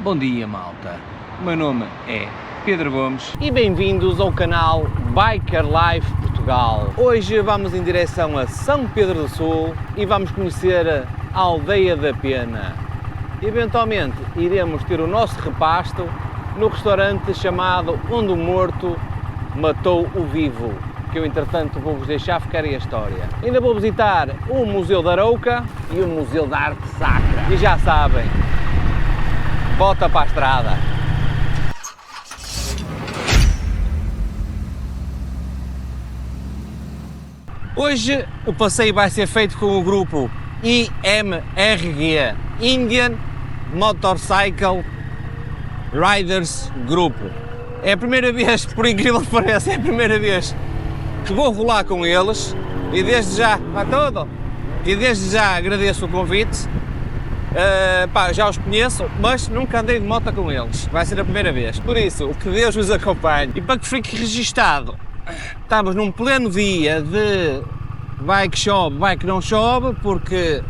Bom dia, malta. O meu nome é Pedro Gomes E bem-vindos ao canal Biker Life Portugal. Hoje vamos em direção a São Pedro do Sul e vamos conhecer a Aldeia da Pena. Eventualmente iremos ter o nosso repasto no restaurante chamado Onde o Morto Matou o Vivo, que eu entretanto vou-vos deixar ficar aí a história. Ainda vou visitar o Museu da Arouca e o Museu da Arte Sacra. E já sabem, bota para a estrada. Hoje o passeio vai ser feito com o grupo IMRG, Indian Motorcycle Riders Group. É a primeira vez, por incrível que pareça, é a primeira vez que vou rolar com eles e desde já, está tudo? E desde já agradeço o convite. Já os conheço, mas nunca andei de moto com eles, vai ser a primeira vez, por isso, que Deus os acompanhe. E para que fique registado, estamos num pleno dia de vai que chove, vai que não chove, porque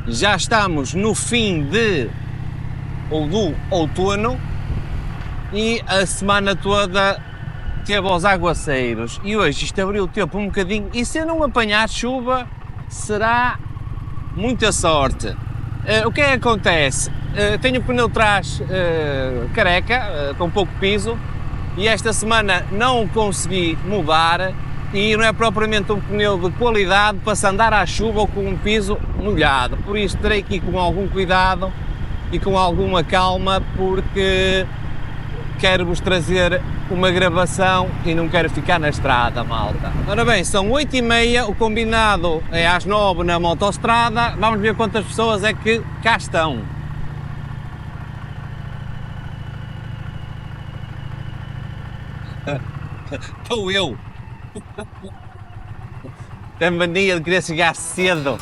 já estamos no fim do outono e a semana toda teve aos aguaceiros e hoje isto abriu o tempo um bocadinho e se eu não apanhar chuva será muita sorte. O que é que acontece? Tenho o pneu de trás careca, com pouco piso, e esta semana não consegui mudar e não é propriamente um pneu de qualidade para se andar à chuva ou com um piso molhado, por isso terei que ir com algum cuidado e com alguma calma, porque quero-vos trazer uma gravação e não quero ficar na estrada, malta. Ora bem, são 8h30, o combinado é às 9 na motostrada, vamos ver quantas pessoas é que cá estão. Estou eu. Tem mania de querer chegar cedo.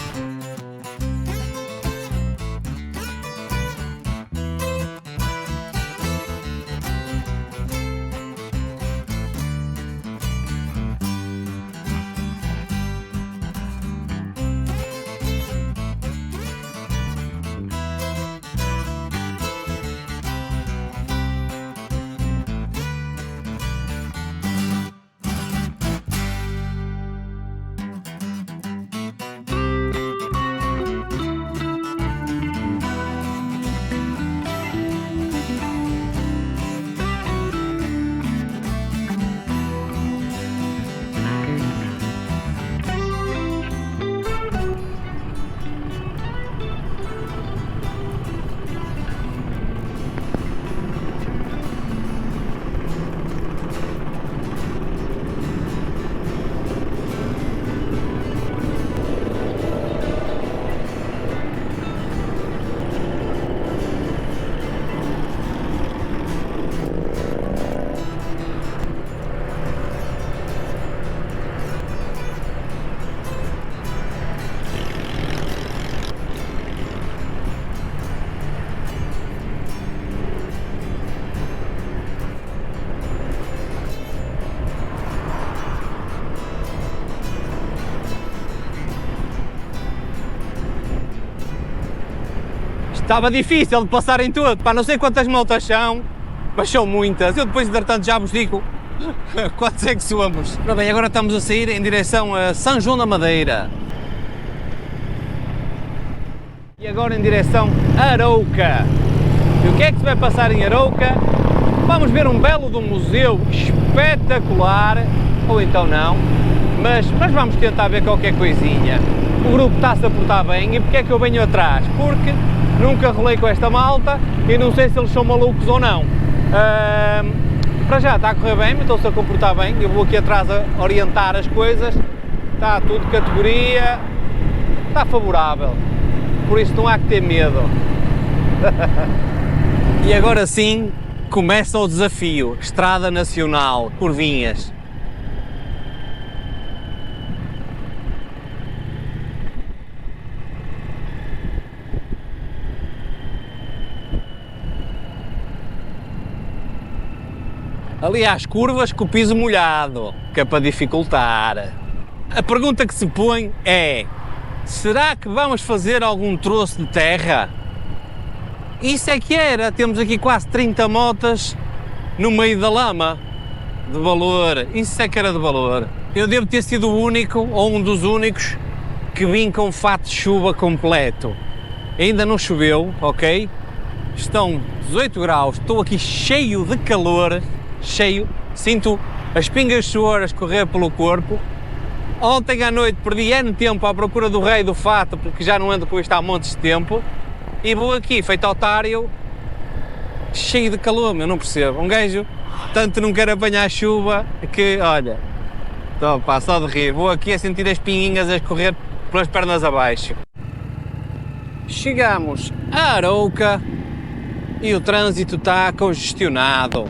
Estava difícil de passar em tudo, não sei quantas motas são, mas são muitas. Eu depois, entretanto, já vos digo quantos é que somos. Ora bem, agora estamos a sair em direção a São João da Madeira. E agora em direção a Arouca. E o que é que se vai passar em Arouca? Vamos ver um belo de um museu espetacular, ou então não, mas vamos tentar ver qualquer coisinha. O grupo está-se a portar bem e porque é que eu venho atrás? Porque nunca rolei com esta malta e não sei se eles são malucos ou não. Para já está a correr bem, estão-se a comportar bem, eu vou aqui atrás a orientar as coisas, está tudo de categoria, está favorável, por isso não há que ter medo. E agora sim começa o desafio, Estrada Nacional, curvinhas. Ali às curvas com o piso molhado, que é para dificultar. A pergunta que se põe é: será que vamos fazer algum troço de terra? Isso é que era, temos aqui quase 30 motas no meio da lama, de valor, isso é que era de valor. Eu devo ter sido o único, ou um dos únicos, que vim com fato de chuva completo. Ainda não choveu, ok? Estão 18 graus, estou aqui cheio de calor, cheio, sinto as pingas de suor a escorrer pelo corpo. Ontem à noite perdi N tempo à procura do rei do fato, porque já não ando com isto há montes de tempo, e vou aqui, feito otário, cheio de calor, eu não percebo. Um gajo tanto não quer apanhar chuva que, olha, estou pá, só de rir, vou aqui a sentir as pinguinhas a escorrer pelas pernas abaixo. Chegamos a Arouca e o trânsito está congestionado.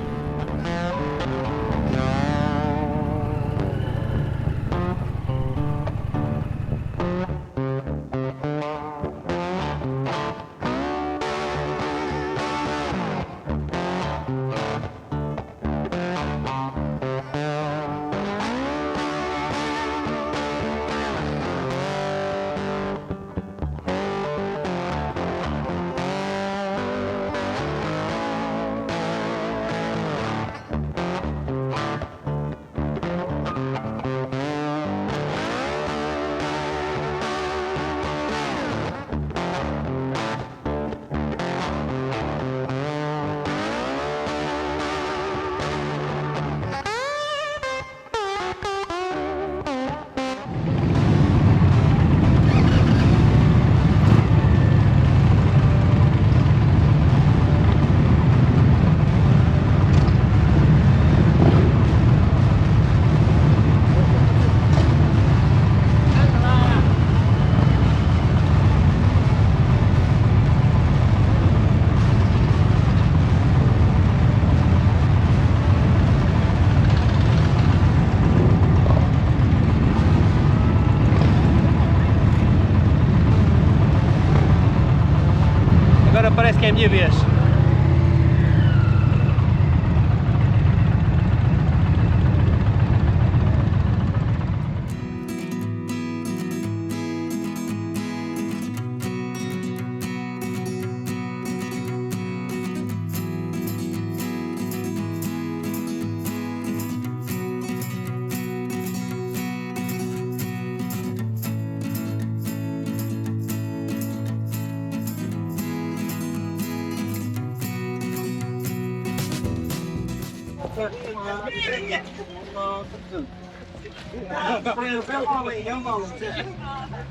Agora parece que é a minha vez.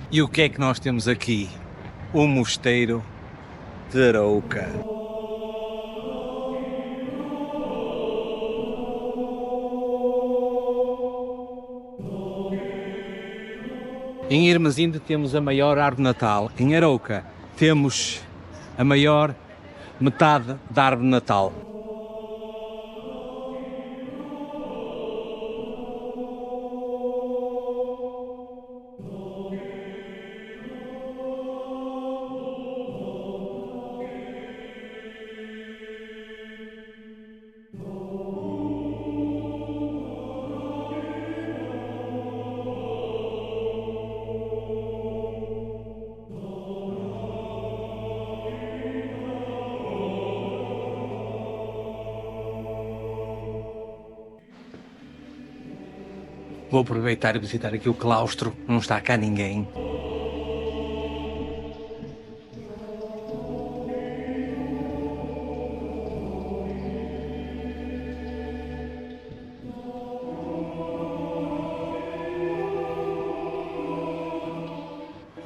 E o que é que nós temos aqui? O Mosteiro de Arouca. Em Irmesinde temos a maior árvore de Natal. Em Arouca temos a maior metade da árvore de Natal. Vou aproveitar e visitar aqui o claustro, não está cá ninguém.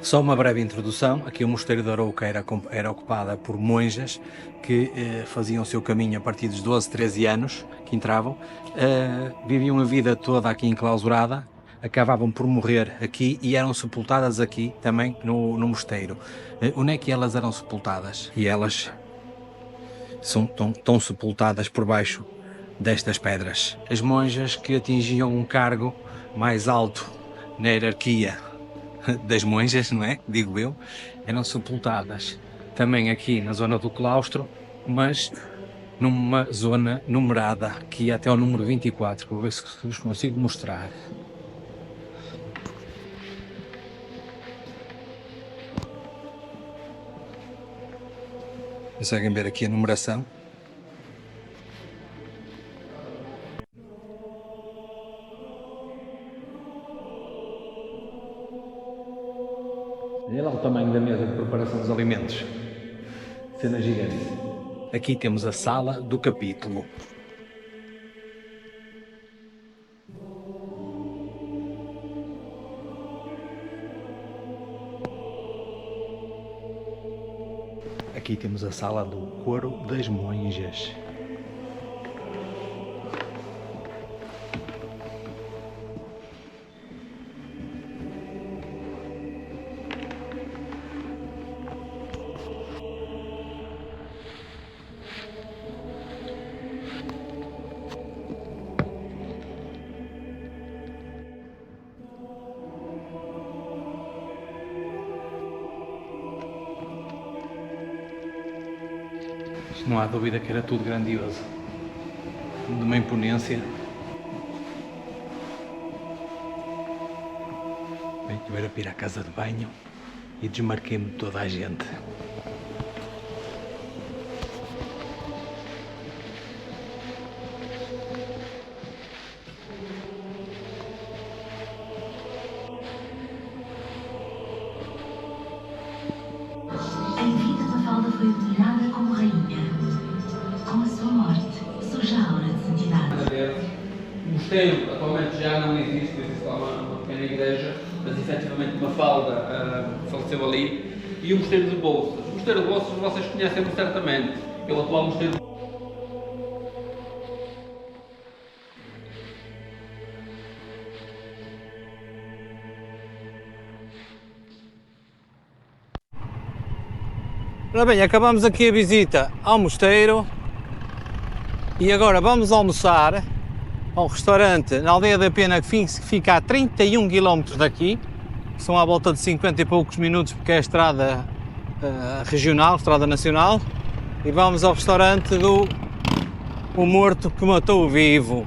Só uma breve introdução, aqui o Mosteiro de Arouca era ocupada por monjas que faziam o seu caminho a partir dos 12, 13 anos, que entravam, viviam a vida toda aqui enclausurada, acabavam por morrer aqui e eram sepultadas aqui também no mosteiro. Onde é que elas eram sepultadas? E elas estão sepultadas por baixo destas pedras. As monjas que atingiam um cargo mais alto na hierarquia das monjas, não é? Digo eu, eram sepultadas também aqui na zona do claustro, mas numa zona numerada, que ia até ao número 24, vou ver se vos consigo mostrar. Conseguem ver aqui a numeração. Olha lá o tamanho da mesa de preparação dos alimentos. Cena gigante. Aqui temos a sala do capítulo. Aqui temos a sala do coro das monjas. Não há dúvida que era tudo grandioso, de uma imponência. Bem, eu era para ir à casa de banho e desmarquei-me de toda a gente. A Infanta Mafalda foi venerada como rainha. Com a sua morte, surge a aura de santidade. O mosteiro atualmente já não existe lá uma pequena igreja, mas efetivamente Mafalda faleceu ali. E o mosteiro de Bolsas. O mosteiro de Bolsas vocês conhecem certamente, é o atual mosteiro. Ora bem, acabamos aqui a visita ao mosteiro e agora vamos almoçar a um restaurante na Aldeia da Pena que fica a 31 km daqui, são à volta de 50 e poucos minutos porque é a estrada regional, estrada nacional, e vamos ao restaurante do O Morto que Matou o Vivo,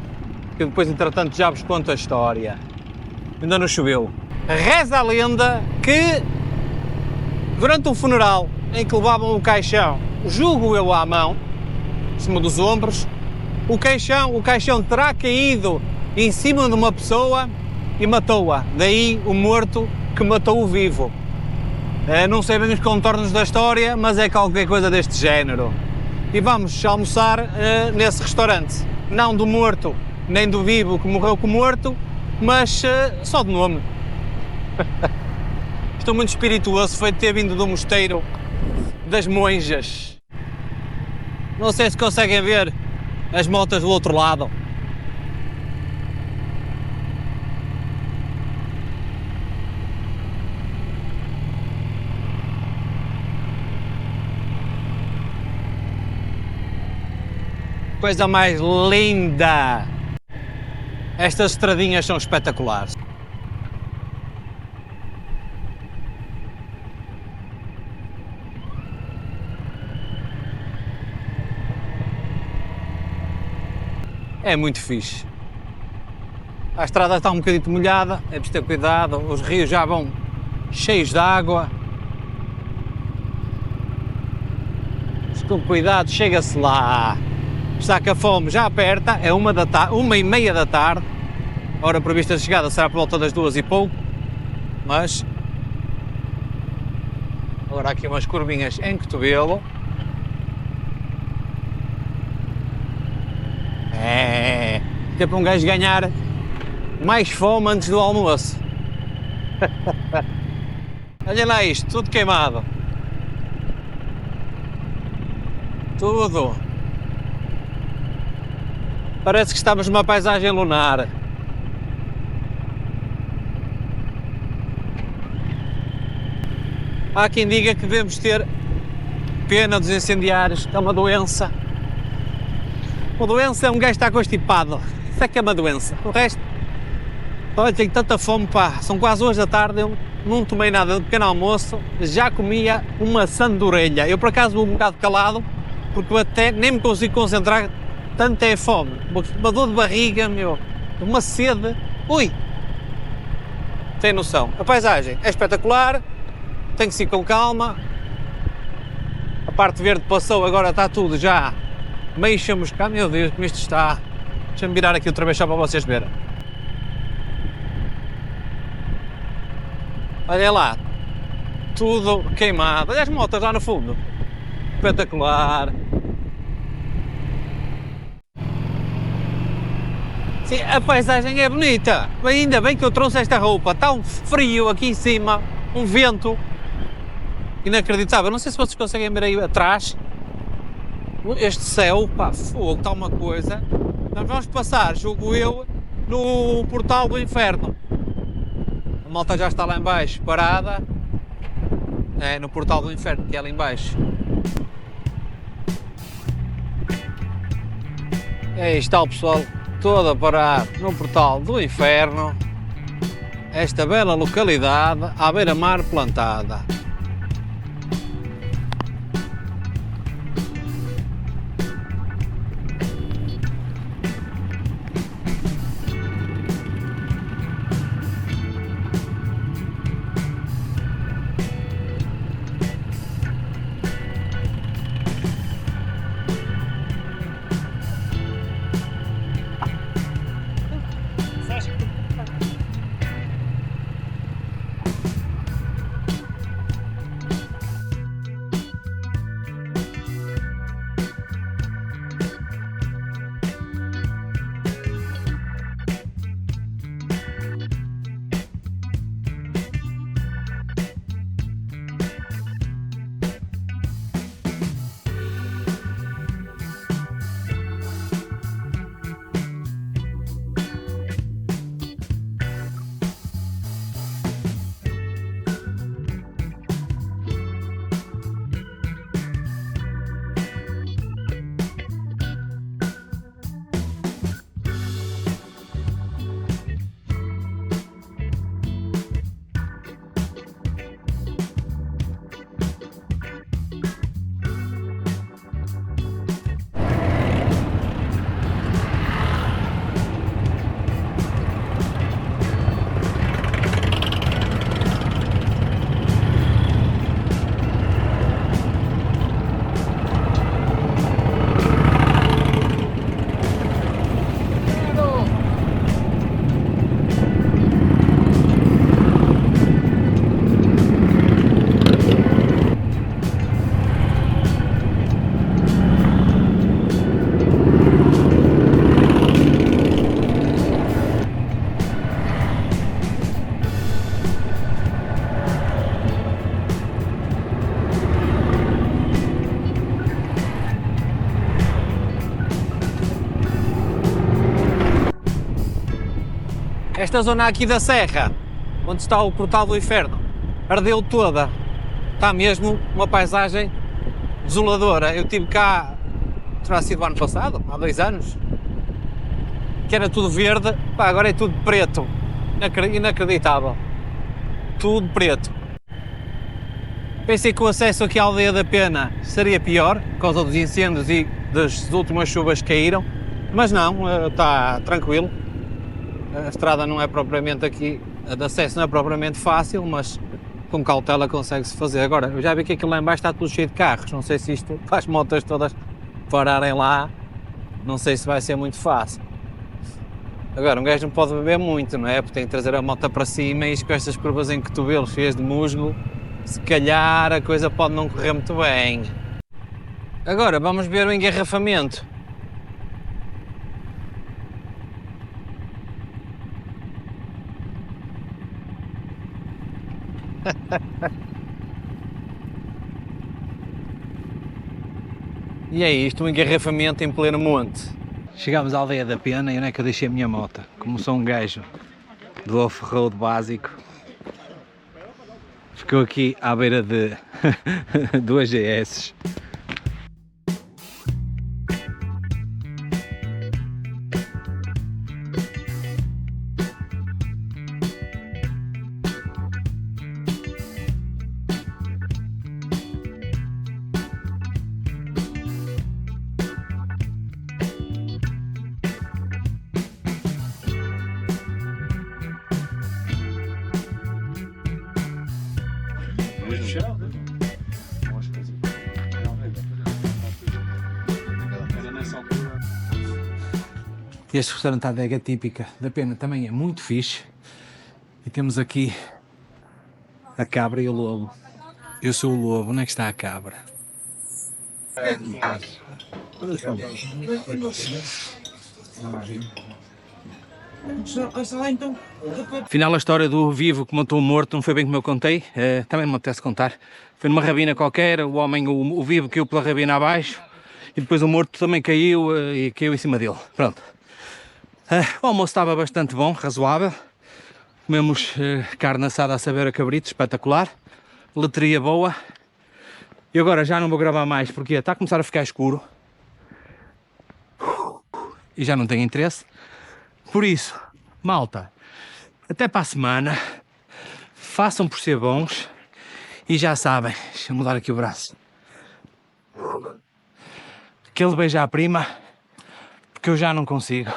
que depois entretanto já vos conto a história. Ainda não choveu. Reza a lenda que durante um funeral em que levavam o caixão, julgo eu à mão, em cima dos ombros, o caixão terá caído em cima de uma pessoa e matou-a. Daí o morto que matou o vivo. Não sei bem os contornos da história, mas é qualquer coisa deste género. E vamos almoçar nesse restaurante. Não do morto, nem do vivo que morreu com o morto, mas só de nome. Estou muito espirituoso, foi de ter vindo do mosteiro das monjas. Não sei se conseguem ver as motas do outro lado. Coisa mais linda! Estas estradinhas são espetaculares. É muito fixe. A estrada está um bocadinho molhada, é preciso ter cuidado, os rios já vão cheios de água. Mas com cuidado, chega-se lá. Está que a fome já aperta, é 1h30 da tarde. A hora prevista de chegada será por volta das 2 e pouco, mas agora há aqui umas curvinhas em Cotovelo. Que é para um gajo ganhar mais fome antes do almoço. Olha lá isto, tudo queimado. Tudo. Parece que estamos numa paisagem lunar. Há quem diga que devemos ter pena dos incendiários, que é uma doença. Uma doença é um gajo que está constipado. Isso é que é uma doença. O resto, olha, tenho tanta fome, pá. São quase 2 da tarde, eu não tomei nada de pequeno almoço, já comia uma maçã de orelha. Eu por acaso vou um bocado calado, porque eu até nem me consigo concentrar, tanto é fome. Uma dor de barriga, meu, uma sede. Ui! Tem noção. A paisagem é espetacular, tem que ir com calma. parte verde passou, agora está tudo já meio chamuscado. Meu Deus, como isto está. Deixa-me virar aqui outra vez só para vocês verem. Olha lá, tudo queimado. Olha as motas lá no fundo. Espetacular. Sim, a paisagem é bonita. Ainda bem que eu trouxe esta roupa. Está um frio aqui em cima, um vento inacreditável. Não sei se vocês conseguem ver aí atrás. Este céu, pá, fogo, está uma coisa. Nós vamos passar, julgo eu, no Portal do Inferno. A malta já está lá em baixo, parada. É, no Portal do Inferno, que é lá em baixo. Aí está o pessoal todo a parar no Portal do Inferno. Esta bela localidade, à beira-mar plantada. Esta zona aqui da serra, onde está o Portal do Inferno, ardeu toda. Está mesmo uma paisagem desoladora. Eu estive cá, terá sido o ano passado, há 2 anos, que era tudo verde, pá, agora é tudo preto. Inacreditável. Tudo preto. Pensei que o acesso aqui à Aldeia da Pena seria pior, por causa dos incêndios e das últimas chuvas que caíram, mas não, está tranquilo. A estrada não é propriamente aqui, de acesso não é propriamente fácil, mas com cautela consegue-se fazer. Agora, eu já vi que aquilo lá em baixo está tudo cheio de carros, não sei se isto para as motas todas pararem lá, não sei se vai ser muito fácil. Agora, um gajo não pode beber muito, não é? Porque tem que trazer a moto para cima e isto com estas curvas em cotovelo cheias de musgo, se calhar a coisa pode não correr muito bem. Agora, vamos ver o engarrafamento. E é isto, um engarrafamento em pleno monte. Chegámos à Aldeia da Pena e onde é que eu deixei a minha moto? Como sou um gajo do off-road básico, ficou aqui à beira de 2 GS. Este restaurante à adega típica da Pena também é muito fixe. E temos aqui a cabra e o lobo. Eu sou o lobo, onde é que está a cabra? Afinal, a história do vivo que matou o morto não foi bem como eu contei, também me apetece contar. Foi numa rabina qualquer, o vivo caiu pela rabina abaixo e depois o morto também caiu e caiu em cima dele. Pronto. O almoço estava bastante bom, razoável. Comemos carne assada a saber a cabrito, espetacular. Letria boa. E agora já não vou gravar mais porque está a começar a ficar escuro. E já não tenho interesse. Por isso, malta, até para a semana. Façam por ser bons. E já sabem, deixa eu mudar aqui o braço. Aquele beijo à prima, porque eu já não consigo.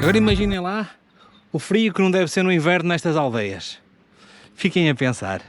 Agora imaginem lá o frio que não deve ser no inverno nestas aldeias. Fiquem a pensar.